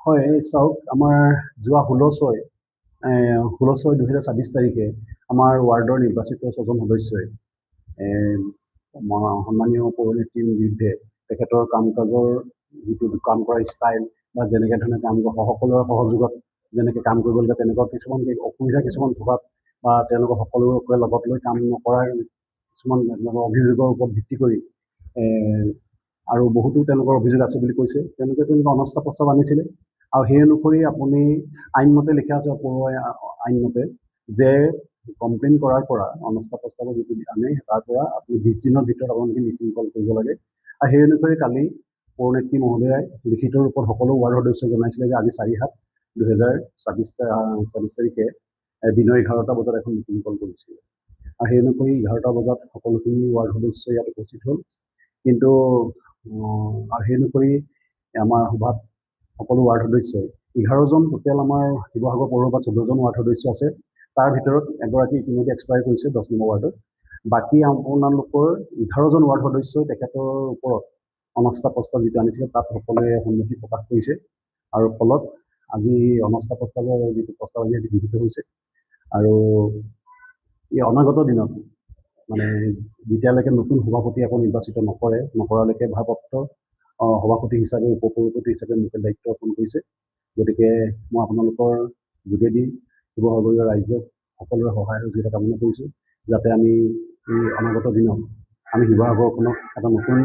হয় চাওক আমাৰ যোৱা 16/6/2024 তাৰিখে আমাৰ ৱাৰ্ডৰ নিৰ্বাচিত 6জন সদস্যই সন্মানীয় পৌৰনেত্ৰীৰ বিৰুদ্ধে তেখেতৰ কাম কাজৰ যিটো কাম কৰাৰ ষ্টাইল বা যেনেকৈ ধৰণে কাম সকলোৰে সহযোগত যেনেকৈ কাম কৰিব লাগে তেনেকুৱা কিছুমান অসুবিধা কিছুমান থকাত বা তেওঁলোকৰ সকলোকে লগত লৈ কাম নকৰাৰ কিছুমান অভিযোগৰ ওপৰত ভিত্তি কৰি আৰু বহুতো তেওঁলোকৰ অভিযোগ আছে বুলি কৈছে। তেওঁলোকে অনাস্থা প্ৰস্তাৱ আনিছিলে আৰু সেই অনুসৰি আপুনি আইনমতে লিখা আছে পৌৰ আইনমতে যে কমপ্লেইন কৰাৰ পৰা অনাস্থা প্ৰস্তাৱৰ যিটো আনে তাৰ পৰা আপুনি 20 দিনৰ ভিতৰত আপোনালোকে মিটিং কল কৰিব লাগে। আৰু সেই অনুসৰি কালি পৌৰনেত্ৰী মহোদয়াই লিখিত ৰূপত সকলো ৱাৰ্ড সদস্যই জনাইছিলে যে আজি 4/7/2024 তাৰিখে দিনৰ 11টা বজাত এখন মিটিং কল কৰিছিলে। আৰু সেই অনুসৰি 11টা বজাত সকলোখিনি ৱাৰ্ড সদস্য ইয়াত উপস্থিত হ'ল। কিন্তু আৰু সেই অনুসৰি আমাৰ সভাত সকলো ৱাৰ্ড সদস্যই 11জন টোটেল আমাৰ শিৱসাগৰ পৌৰসভাত 14জন ৱাৰ্ড সদস্য আছে। তাৰ ভিতৰত এগৰাকী ইতিমধ্যে এক্সপায়াৰ কৰিছে 10 নম্বৰ ৱাৰ্ডত। বাকী আপোনালোকৰ 11জন ৱাৰ্ড সদস্যই তেখেতৰ ওপৰত অনাস্থা প্ৰস্তাৱ যিটো আনিছিলে তাত সকলোৱে সন্মতি প্ৰকাশ কৰিছে আৰু ফলত আজি অনাস্থা প্ৰস্তাৱৰ যিটো প্ৰস্তাৱ আনি গৃহীত হৈছে। আৰু এই অনাগত দিনত মানে যেতিয়ালৈকে নতুন সভাপতি আকৌ নিৰ্বাচিত নকৰালৈকে ভাৰপ্ৰাপ্ত সভাপতি হিচাপে উপসভাপতি হিচাপে মোক দায়িত্ব অৰ্পণ কৰিছে। গতিকে মই আপোনালোকৰ যোগেদি শিৱসাগৰীয় ৰাইজক সকলোৰে সহায় সহযোগিতা কামনা কৰিছোঁ যাতে আমি এই অনাগত দিনত আমি শিৱসাগৰখনক এটা নতুন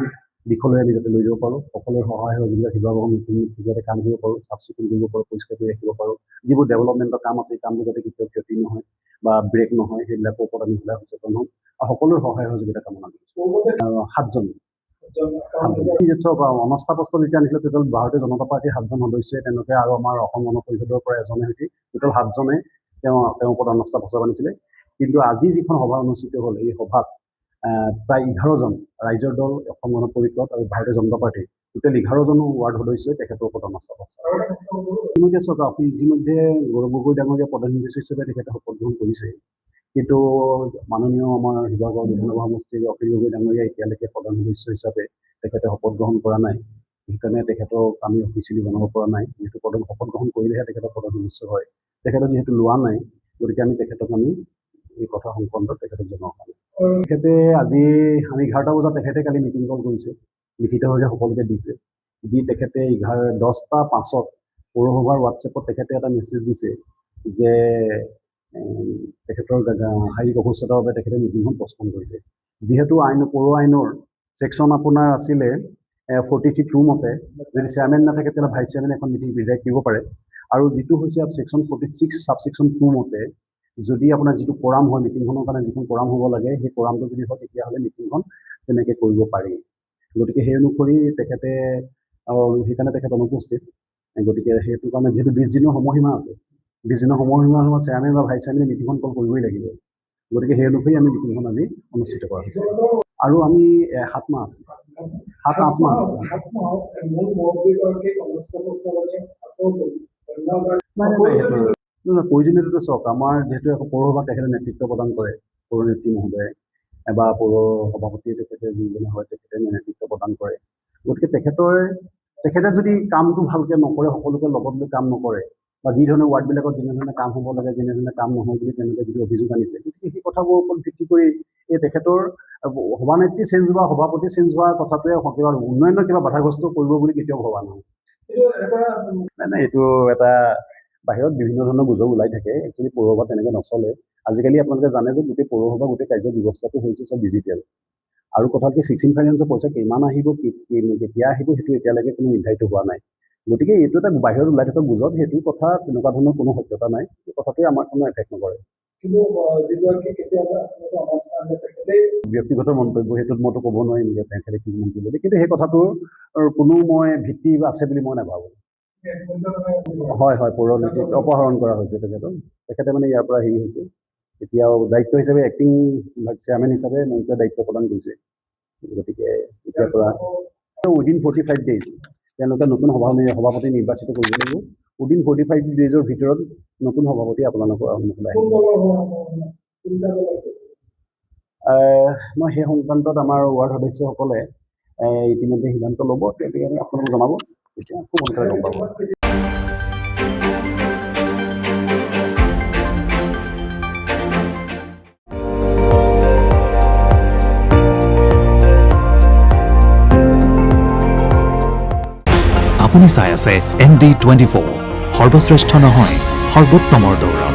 দিশলৈ আমি যাতে লৈ যাব পাৰোঁ। সকলোৰে সহায় সহযোগিতা শিৱসাগৰখন নতুন যাতে কাম কৰিব পাৰোঁ, চাফ চিকুণ কৰিব পাৰোঁ, পৰিষ্কাৰ কৰি ৰাখিব পাৰোঁ। যিবোৰ ডেভেলপমেণ্টৰ কাম আছে এই কামবোৰ যাতে কেতিয়াও ক্ষতি নহয় বা ব্ৰেক নহয় সেইবিলাকৰ ওপৰত আমি সদায় সচেতন হওঁ আৰু সকলোৰে সহায় সহযোগিতা কামনা কৰিছোঁ। 7জন অনাস্থা প্ৰস্তাৱ যেতিয়া আনিছিলে টোটেল ভাৰতীয় জনতা পাৰ্টীৰ 7জন সদস্যই তেওঁলোকে আৰু আমাৰ অসম গণ পৰিষদৰ পৰা এজনে সৈতে টোটেল 7জনে তেওঁৰ ওপৰত অনাস্থা প্ৰস্তাৱ আনিছিলে। কিন্তু আজি যিখন সভা অনুষ্ঠিত হ'ল এই সভাত প্ৰায় 11জন ৰাইজৰ দল, অসম গণ পৰিষদ আৰু ভাৰতীয় জনতা পাৰ্টি টোটেল 11জন ৱাৰ্ড সদস্যই তেখেতৰ ওপৰত অনাস্থা প্ৰস্তাৱ ইতিমধ্যে চৰকাৰ ইতিমধ্যে গৌৰৱ গগৈ ডাঙৰীয়া প্ৰধান নিৰ্বাচী হিচাপে তেখেতে শপত গ্ৰহণ কৰিছে। কিন্তু মাননীয় আমাৰ শিৱসাগৰ বিধানসভা সমষ্টিৰ অখিল গগৈ ডাঙৰীয়া এতিয়ালৈকে প্ৰধান সদস্য হিচাপে তেখেতে শপত গ্ৰহণ কৰা নাই। সেইকাৰণে তেখেতক আমি অফিচিয়েলি জনাব পৰা নাই। যিহেতু শপত গ্ৰহণ কৰিলেহে তেখেতৰ প্ৰধান সদস্য হয়। তেখেতক যিহেতু লোৱা নাই গতিকে আমি তেখেতক এই কথা সংক্ৰান্তত তেখেতক জনোৱা হোৱা নাই। তেখেতে আজি আমি 11টা বজাত তেখেতে কালি মিটিং কল কৰিছে, লিখিতভাৱে সকলোকে দিছে। দি তেখেতে 10টা 5ত পৌৰসভাৰ হোৱাটছএপত তেখেতে এটা মেছেজ দিছে যে তেখেতৰ শাৰীৰিক অসুস্থতাৰ বাবে তেখেতে মিটিংখন পষ্টপন কৰিছে। যিহেতু পৌৰ আইনৰ ছেকশ্যন আপোনাৰ আছিলে 43(2) মতে যদি চেয়াৰমেন নাথাকে তেতিয়াহ'লে ভাইচ চেয়াৰমেনে এখন মিটিং প্ৰিজাইড কৰিব পাৰে। আৰু যিটো হৈছে ছেকশ্যন 46 ছাবছেকশ্যন 2 মতে যদি আপোনাৰ যিটো কোৰাম হয় মিটিংখনৰ কাৰণে যিখন কোৰাম হ'ব লাগে সেই কোৰামটো যদি হয় তেতিয়াহ'লে মিটিংখন তেনেকৈ কৰিব পাৰি। গতিকে সেই অনুসৰি তেখেতে সেইকাৰণে তেখেত অনুপস্থিত। গতিকে সেইটো কাৰণে যিহেতু 20 দিনৰ সময়সীমা আছে, 20 দিনৰ সময়সীমা চেয়াৰমেন বা ভাইচ চেয়াৰমেনে মিটিংখন কল কৰিবই লাগিব। গতিকে সেই অনুসৰি আমি মিটিংখন আজি অনুষ্ঠিত কৰা হৈছে। আৰু আমি 7 মাহ আছে, 7-8 মাহ আছে। প্ৰয়োজনীয়তাটো চাওক আমাৰ যিহেতু পৌৰসভাত তেখেতে নেতৃত্ব প্ৰদান কৰে পৌৰনেত্ৰী মহোদয়ে বা পৌৰ সভাপতিয়ে তেখেতে যিজনে হয় তেখেতে নেতৃত্ব প্ৰদান কৰে। গতিকে তেখেতে যদি কামটো ভালকৈ নকৰে, সকলোকে লগত লৈ কাম নকৰে বা যি ধৰণে ৱাৰ্ডবিলাকত যেনেধৰণে কাম হ'ব লাগে যেনেধৰণে কাম নহয় বুলি তেওঁলোকে যিটো অভিযোগ আনিছে, গতিকে সেই কথাবোৰৰ ওপৰত ভিত্তি কৰি এই তেখেতৰ সভানেত্ৰী চেঞ্জ হোৱা, সভাপতি চেঞ্জ হোৱা কথাটোৱে কিবা উন্নয়নৰ কিবা বাধাগ্ৰস্ত কৰিব বুলি কেতিয়াও ভবা নহয়। নাই এইটো এটা বাহিৰত বিভিন্ন ধৰণৰ গুজব ওলাই থাকে। একচুৱেলি পৌৰসভা তেনেকৈ নচলে। আজিকালি আপোনালোকে জানে যে গোটেই পৌৰসভা গোটেই কাৰ্য ব্যৱস্থাটো হৈছে চব ডিজিটেল। আৰু কথা কি 16 ফাইনেন্সৰ পইচা কিমান আহিব, কেতিয়া আহিব সেইটো এতিয়ালৈকে কোনো নিৰ্ধাৰিত হোৱা নাই। গতিকে এইটো এটা বাহিৰত ওলাই থকা গুজব, সেইটো কথা তেনেকুৱা ধৰণৰ কোনো সত্যতা নাই। এই কথাটোৱে আমাৰ কোনো এফেক্ট নকৰে। কিন্তু ব্যক্তিগত মন্তব্য সেইটোত মইতো ক'ব নোৱাৰিম যে তেখেতে কি মন্তব্য দিয়ে, কিন্তু সেই কথাটোৰ কোনো মই ভিত্তি আছে বুলি মই নাভাবোঁ। হয় পৌৰনীতিত অপহৰণ কৰা হৈছে তেখেতে মানে ইয়াৰ পৰা হেৰি হৈছে। এতিয়াও দায়িত্ব হিচাপে এক্টিং চেয়াৰমেন হিচাপে মোক দায়িত্ব প্ৰদান কৰিছে। গতিকে এতিয়াৰ পৰা উইদিন 45 days তেওঁলোকে নতুন সভাপতি নিৰ্বাচিত কৰিব লাগিব। উইদিন 45 days ভিতৰত নতুন সভাপতি আপোনালোকৰ সন্মুখলৈ আহিব। মই সেই সংক্ৰান্তত আমাৰ ৱাৰ্ড সদস্যসকলে ইতিমধ্যে সিদ্ধান্ত ল'ব, তেওঁলোকে আপোনালোকক জনাব, তেতিয়া খুব সোনকালে গম পাব। আপুনি চাই আছে ND24 সৰ্বশ্ৰেষ্ঠ নহয় সৰ্বোত্তমৰ দৌৰা।